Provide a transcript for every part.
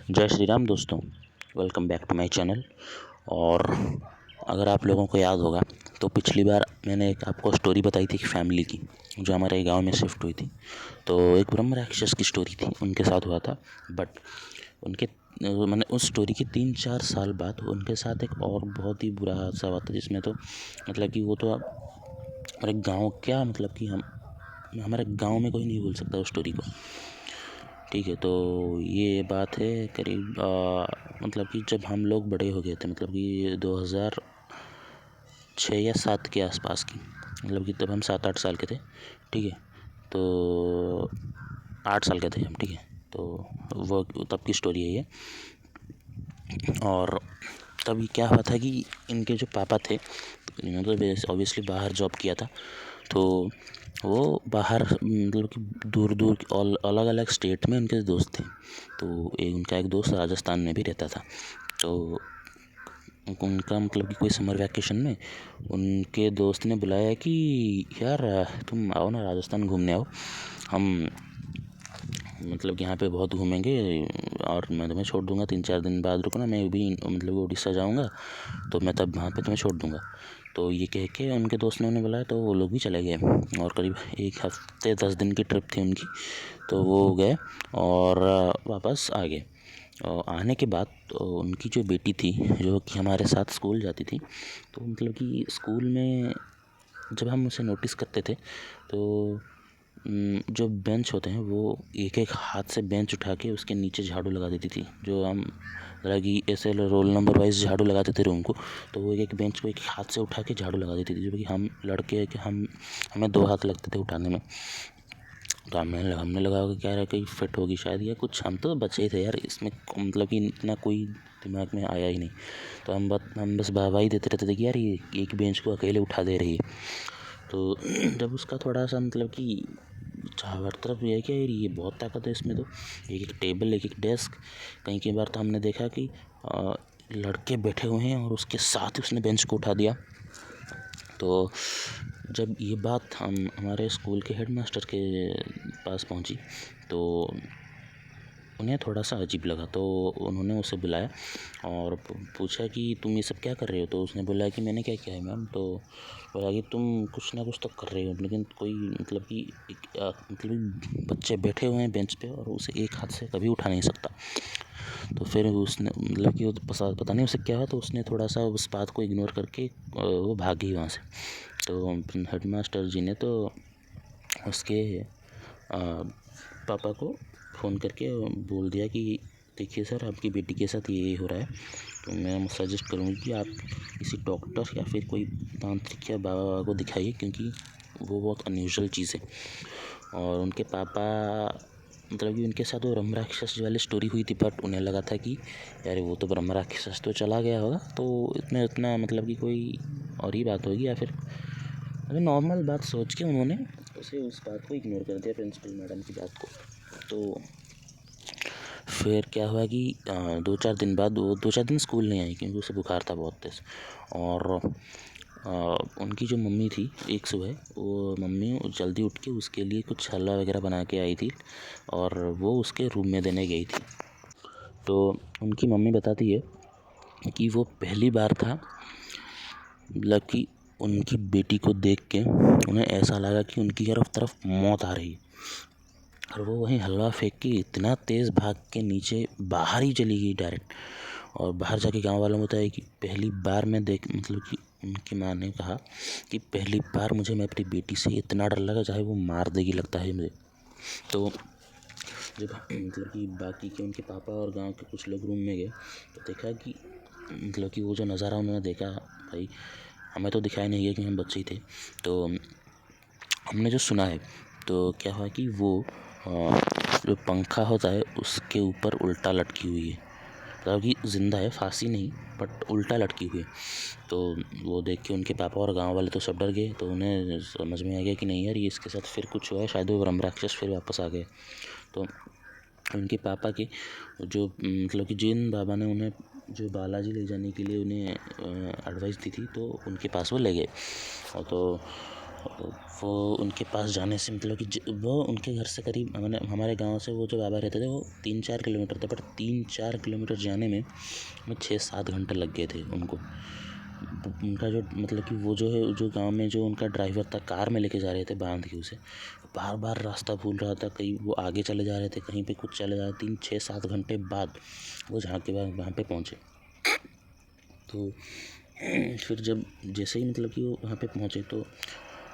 जय श्री राम दोस्तों, welcome back to my channel. और अगर आप लोगों को याद होगा तो पिछली बार मैंने एक आपको स्टोरी बताई थी कि फैमिली की जो हमारे गांव में शिफ्ट हुई थी। तो एक ब्रह्म राक्षस की स्टोरी थी, उनके साथ हुआ था। बट उनके मैंने उस स्टोरी के 3-4 साल बाद उनके साथ एक और बहुत ही बुरा हादसा हुआ था, जिसमें तो मतलब कि वो तो हमारे गाँव क्या मतलब कि हमारे गाँव में कोई नहीं भूल सकता उस स्टोरी को। ठीक है, तो ये बात है करीब मतलब कि जब हम लोग बड़े हो गए थे, मतलब कि 2006 या 7 के आसपास की, मतलब कि तब हम 7-8 साल के थे। ठीक है, तो 8 साल के थे हम। ठीक है, तो वो तब की स्टोरी है ये। और तब क्या हुआ था कि इनके जो पापा थे, इन्होंने तो ऑब्वियसली बाहर जॉब किया था। तो वो बाहर मतलब कि दूर दूर अलग अलग स्टेट में उनके दोस्त थे। तो उनका एक दोस्त राजस्थान में भी रहता था। तो उनका मतलब कि कोई समर वैकेशन में उनके दोस्त ने बुलाया कि यार तुम आओ ना, राजस्थान घूमने आओ। हम मतलब कि यहाँ पे बहुत घूमेंगे और मैं तुम्हें छोड़ दूँगा 3-4 दिन बाद, रुकना, मैं भी मतलब उड़ीसा जाऊँगा तो मैं तब वहाँ पे तुम्हें छोड़ दूँगा। तो ये कह के उनके दोस्त ने उन्हें बुलाया, तो वो लोग भी चले गए। और करीब 1 हफ्ते 10 दिन की ट्रिप थी उनकी। तो वो गए और वापस आ गए। और आने के बाद तो उनकी जो बेटी थी, जो कि हमारे साथ स्कूल जाती थी, तो मतलब कि स्कूल में जब हम उसे नोटिस करते थे तो जो बेंच होते हैं वो एक एक हाथ से बेंच उठा के उसके नीचे झाड़ू लगा देती थी। जो हम मतलब कि ऐसे रोल नंबर वाइज झाड़ू लगाते थे रूम को, तो वो एक एक बेंच को एक हाथ से उठा के झाड़ू लगा देती थी। जो कि हम लड़के के हमें 2 हाथ लगते थे उठाने में। तो हमने लगा कि क्या कहीं फिट होगी शायद या कुछ। हम तो बचे ही थे यार, इसमें मतलब कि इतना कोई दिमाग में आया ही नहीं। तो हम बस वाहवाही देते रहते थे कि यार ये एक बेंच को अकेले उठा दे रही है। तो जब उसका थोड़ा सा मतलब कि हर तरफ ये है कि यार ये बहुत ताकत है इसमें। तो एक एक टेबल, एक एक डेस्क, कई कई बार तो हमने देखा कि लड़के बैठे हुए हैं और उसके साथ ही उसने बेंच को उठा दिया। तो जब ये बात हमारे स्कूल के हेडमास्टर के पास पहुंची तो उन्हें थोड़ा सा अजीब लगा। तो उन्होंने उसे बुलाया और पूछा कि तुम ये सब क्या कर रहे हो। तो उसने बोला कि मैंने क्या किया है मैम। तो बोला कि तुम कुछ ना कुछ तो कर रहे हो, लेकिन कोई मतलब कि मतलब बच्चे बैठे हुए हैं बेंच पे और उसे एक हाथ से कभी उठा नहीं सकता। तो फिर उसने मतलब कि वो पता नहीं उसे क्या हुआ, तो उसने थोड़ा सा उस बात को इग्नोर करके वो भागी वहाँ से। तो हेडमास्टर जी ने तो उसके पापा को फ़ोन करके बोल दिया कि देखिए सर, आपकी बेटी के साथ ये हो रहा है। तो मैं सजेस्ट करूँगी कि आप किसी डॉक्टर या फिर कोई तांत्रिक या बाबा को दिखाइए, क्योंकि वो बहुत अनयूजुअल चीज़ है। और उनके पापा मतलब कि उनके साथ वो ब्रह्म राक्षस वाली स्टोरी हुई थी, बट उन्हें लगा था कि यार वो तो ब्रह्म राक्षस तो चला गया होगा, तो इतना इतना मतलब कि कोई और ही बात होगी, या फिर अभी नॉर्मल बात सोच के उन्होंने उस बात को इग्नोर कर दिया, प्रिंसिपल मैडम की बात को। तो फिर क्या हुआ कि 2-4 दिन बाद वो 2-4 दिन स्कूल नहीं आई, क्योंकि उसे बुखार था बहुत तेज़। और उनकी जो मम्मी थी, एक सुबह वो मम्मी जल्दी उठ के उसके लिए कुछ हलवा वगैरह बना के आई थी और वो उसके रूम में देने गई थी। तो उनकी मम्मी बताती है कि वो पहली बार था मतलब कि उनकी बेटी को देख के उन्हें ऐसा लगा कि उनकी तरफ मौत आ रही है। और वो वहीं हलवा फेंक के इतना तेज़ भाग के नीचे बाहर ही चली गई डायरेक्ट। और बाहर जाके गांव वालों को बताया कि पहली बार मैं मतलब कि उनकी माँ ने कहा कि पहली बार मैं अपनी बेटी से इतना डर लगा, चाहे वो मार देगी लगता है मुझे। तो जब मतलब कि बाकी के उनके पापा और गांव के कुछ लोग रूम में गए तो देखा कि मतलब कि वो जो नज़ारा उन्होंने देखा, भाई हमें तो दिखाई नहीं गया कि हम बच्चे ही थे। तो हमने जो सुना है, तो क्या हुआ कि वो जो पंखा होता है उसके ऊपर उल्टा लटकी हुई है, मतलब कि ज़िंदा है, फांसी नहीं बट उल्टा लटकी हुई है। तो वो देख के उनके पापा और गांव वाले तो सब डर गए। तो उन्हें समझ में आ गया कि नहीं यार, ये इसके साथ फिर कुछ हुआ है, शायद वो ब्रह्म राक्षस फिर वापस आ गए। तो उनके पापा के जो मतलब कि जिन बाबा ने उन्हें जो बालाजी ले जाने के लिए उन्हें एडवाइस दी थी, तो उनके पास वो ले गए। और तो वो उनके पास जाने से मतलब कि वो उनके घर से करीब हमारे गांव से वो जो बाबा रहते थे वो 3-4 किलोमीटर थे, बट 3-4 किलोमीटर जाने में हमें 6-7 घंटे लग गए थे उनको। उनका जो मतलब कि वो जो है जो गांव में जो उनका ड्राइवर था, कार में लेके जा रहे थे बांध के उसे, बार बार रास्ता भूल रहा था, कहीं वो आगे चले जा रहे थे, कहीं पे कुछ चले जा रहे। 3-6-7 घंटे बाद वो जहाँ के बाद वहाँ पे पहुँचे। तो फिर जब जैसे ही मतलब कि वो वहाँ पे पहुँचे तो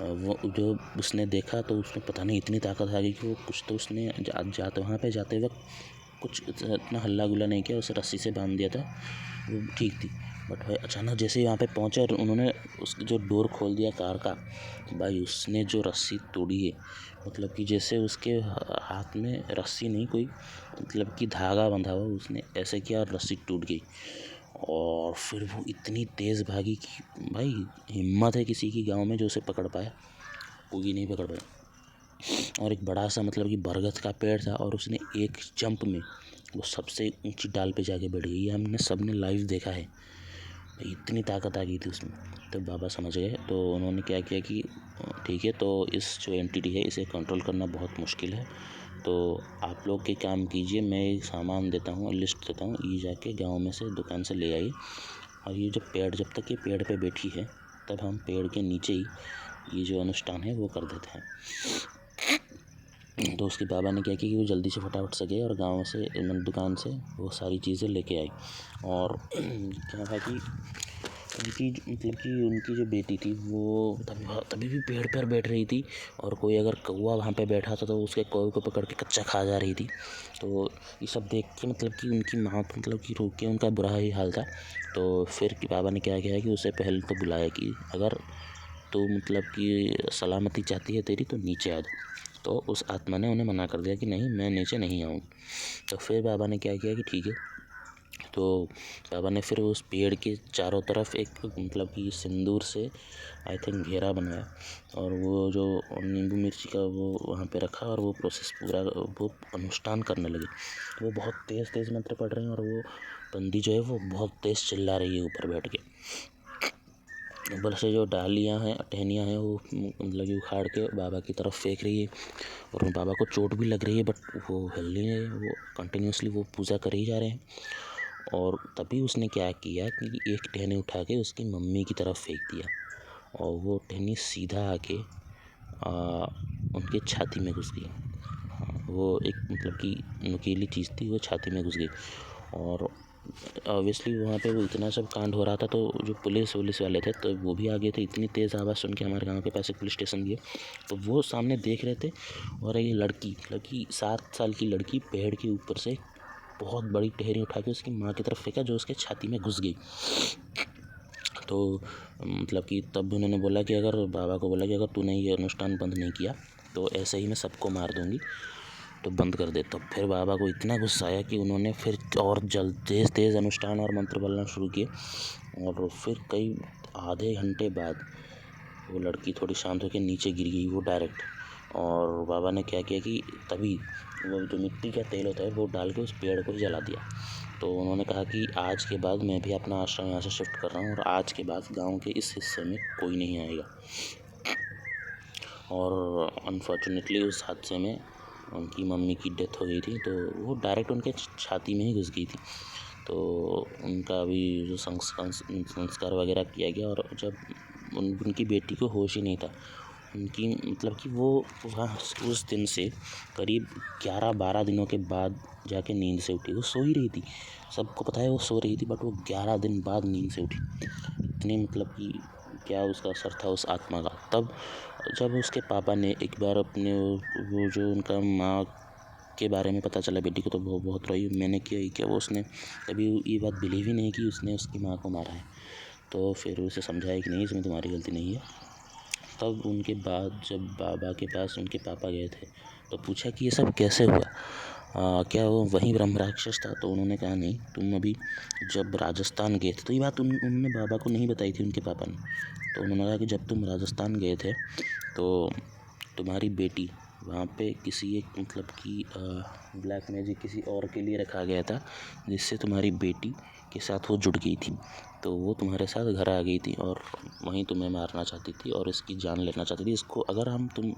वो जो उसने देखा तो उसमें पता नहीं इतनी ताकत आ गई कि वो कुछ तो उसने जाते वहाँ पे जाते वक्त कुछ इतना हल्ला गुल्ला नहीं किया, उसे रस्सी से बांध दिया था, वो ठीक थी। बट भाई अचानक जैसे ही वहाँ पे पहुँचे और उन्होंने उसकी जो डोर खोल दिया कार का, भाई उसने जो रस्सी तोड़ी है, मतलब कि जैसे उसके हाथ में रस्सी नहीं कोई मतलब कि धागा बंधा हुआ, उसने ऐसे किया और रस्सी टूट गई। और फिर वो इतनी तेज़ भागी कि भाई हिम्मत है किसी की गांव में जो उसे पकड़ पाया, कोई नहीं पकड़ पाया। और एक बड़ा सा मतलब कि बरगद का पेड़ था और उसने एक जंप में वो सबसे ऊंची डाल पे जाके बैठ गई। ये हमने सबने लाइव देखा है, इतनी ताकत आ गई थी उसमें। तो बाबा समझ गए, तो उन्होंने क्या किया कि ठीक है, तो इस जो एंटिटी है इसे कंट्रोल करना बहुत मुश्किल है, तो आप लोग के काम कीजिए, मैं एक सामान देता हूँ, लिस्ट देता हूँ, ये जाके गांव में से दुकान से ले आई, और ये जब तक ये पेड़ पे बैठी है तब हम पेड़ के नीचे ही ये जो अनुष्ठान है वो कर देते हैं। तो उसके बाबा ने क्या किया कि वो जल्दी से फटाफट से गए और गाँव से दुकान से वो सारी चीज़ें लेके आई। और क्या था कि उनकी मतलब कि उनकी जो बेटी थी वो तभी भी पेड़ पर बैठ रही थी, और कोई अगर कौवा वहाँ पे बैठा था तो उसके कौवे को पकड़ के कच्चा खा जा रही थी। तो ये सब देख के मतलब कि उनकी माँ को मतलब कि रोक के उनका बुरा ही हाल था। तो फिर बाबा ने क्या किया कि उसे पहले तो बुलाया कि अगर तो मतलब कि सलामती चाहती है तेरी तो नीचे आ जा। तो उस आत्मा ने उन्हें मना कर दिया कि नहीं, मैं नीचे नहीं आऊँ। तो फिर बाबा ने क्या किया कि ठीक है, तो बाबा ने फिर उस पेड़ के चारों तरफ एक मतलब कि सिंदूर से आई थिंक घेरा बनाया, और वो जो नींबू मिर्ची का वो वहाँ पे रखा, और वो प्रोसेस पूरा वो अनुष्ठान करने लगे। वो बहुत तेज़ तेज़ मंत्र पढ़ रहे हैं, और वो बंदी जो है वो बहुत तेज़ चिल्ला रही है ऊपर बैठ के। ऊपर से जो डालियाँ हैं, टहनियाँ हैं, वो मतलब कि उखाड़ के बाबा की तरफ फेंक रही है, और बाबा को चोट भी लग रही है, बट वो हिल नहीं रहे, वो कंटिन्यूसली वो पूजा कर ही जा रहे हैं। और तभी उसने क्या किया कि एक टहनी उठा के उसकी मम्मी की तरफ फेंक दिया, और वो टहनी सीधा आके उनके छाती में घुस गई। हाँ, वो एक मतलब कि नुकीली चीज़ थी, वो छाती में घुस गई। और ऑब्वियसली वहाँ पे वो इतना सब कांड हो रहा था, तो जो पुलिस वाले थे तो वो भी आ गए थे। इतनी तेज़ आवाज़ सुन के हमारे गांव के पास एक पुलिस स्टेशन भी है, तो वो सामने देख रहे थे। और ये लड़की 7 साल की लड़की पेड़ के ऊपर से बहुत बड़ी टहनी उठा के उसकी माँ की तरफ फेंका, जो उसके छाती में घुस गई। तो मतलब कि तब उन्होंने बोला कि बाबा को बोला कि अगर तूने ये अनुष्ठान बंद नहीं किया तो ऐसे ही मैं सबको मार दूंगी, तो बंद कर दे। तो फिर बाबा को इतना गुस्सा आया कि उन्होंने फिर और तेज़ अनुष्ठान और मंत्र बोलना शुरू किए, और फिर कई आधे घंटे बाद वो लड़की थोड़ी शांत होकर नीचे गिर गई, वो डायरेक्ट। और बाबा ने क्या किया कि तभी वो जो मिट्टी का तेल होता है वो डाल के उस पेड़ को ही जला दिया। तो उन्होंने कहा कि आज के बाद मैं भी अपना आश्रम यहाँ से शिफ्ट कर रहा हूँ, और आज के बाद गांव के इस हिस्से में कोई नहीं आएगा। और अनफॉर्चुनेटली उस हादसे में उनकी मम्मी की डेथ हो गई थी, तो वो डायरेक्ट उनके छाती में ही घुस गई थी। तो उनका अभी जो संस्कार वगैरह किया गया, और जब उनकी बेटी को होश ही नहीं था, उनकी मतलब कि वो वहाँ उस दिन से करीब 11-12 दिनों के बाद जाके नींद से उठी। वो सो ही रही थी, सबको पता है वो सो रही थी, बट वो 11 दिन बाद नींद से उठी। इतनी मतलब कि क्या उसका असर था उस आत्मा का। तब जब उसके पापा ने एक बार अपने वो जो उनका माँ के बारे में पता चला बेटी को, तो वो बहुत रोई। मैंने क्या वो उसने कभी ये बात बिलीव ही नहीं की उसने उसकी माँ को मारा है। तो फिर उसे समझाया कि नहीं, इसमें तुम्हारी गलती नहीं है। तब उनके बाद जब बाबा के पास उनके पापा गए थे तो पूछा कि ये सब कैसे हुआ, क्या वो वही ब्रह्म राक्षस था? तो उन्होंने कहा नहीं, तुम अभी जब राजस्थान गए थे, तो ये बात उन्होंने बाबा को नहीं बताई थी उनके पापा ने। तो उन्होंने कहा कि जब तुम राजस्थान गए थे तो तुम्हारी बेटी वहाँ पे किसी एक मतलब कि ब्लैक मैजिक किसी और के लिए रखा गया था, जिससे तुम्हारी बेटी के साथ वो जुड़ गई थी। तो वो तुम्हारे साथ घर आ गई थी और वहीं तुम्हें मारना चाहती थी और इसकी जान लेना चाहती थी। इसको अगर तुम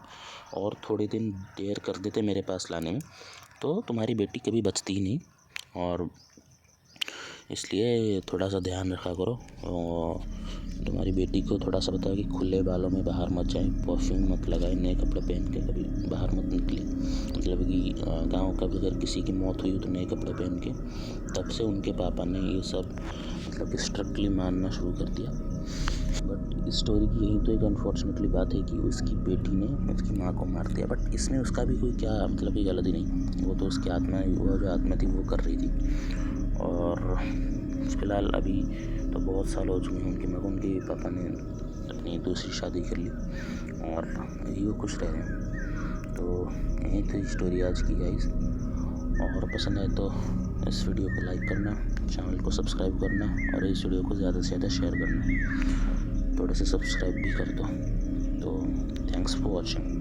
और थोड़े दिन देर कर देते मेरे पास लाने में, तो तुम्हारी बेटी कभी बचती ही नहीं। और इसलिए थोड़ा सा ध्यान रखा करो और तुम्हारी बेटी को थोड़ा सा बताओ कि खुले बालों में बाहर मत जाए, परफ्यूम मत लगाए, नए कपड़े पहन के कभी बाहर मत निकले। मतलब कि गाँव का अगर किसी की मौत हुई तो नए कपड़े पहन के। तब से उनके पापा ने ये सब मतलब कि स्ट्रिक्टली मानना शुरू कर दिया। बट इस स्टोरी की यही तो एक अनफॉर्चुनेटली बात है कि उसकी बेटी ने उसकी माँ को मार दिया। बट इसमें उसका भी कोई क्या मतलब कि गलती नहीं, वो तो उसकी आत्मा, वो जो आत्मा थी वो कर रही थी। और फ़िलहाल अभी तो बहुत साल हो चुके हैं उनके माँ को, उनके पापा ने अपनी दूसरी शादी कर ली और अभी वो खुश रह रहे हैं। तो यही थी स्टोरी आज की गाइस। और पसंद आए तो इस वीडियो को लाइक करना, चैनल को सब्सक्राइब करना और इस वीडियो को ज़्यादा से ज़्यादा शेयर करना। थोड़े से सब्सक्राइब भी कर दो। तो थैंक्स फॉर वॉचिंग।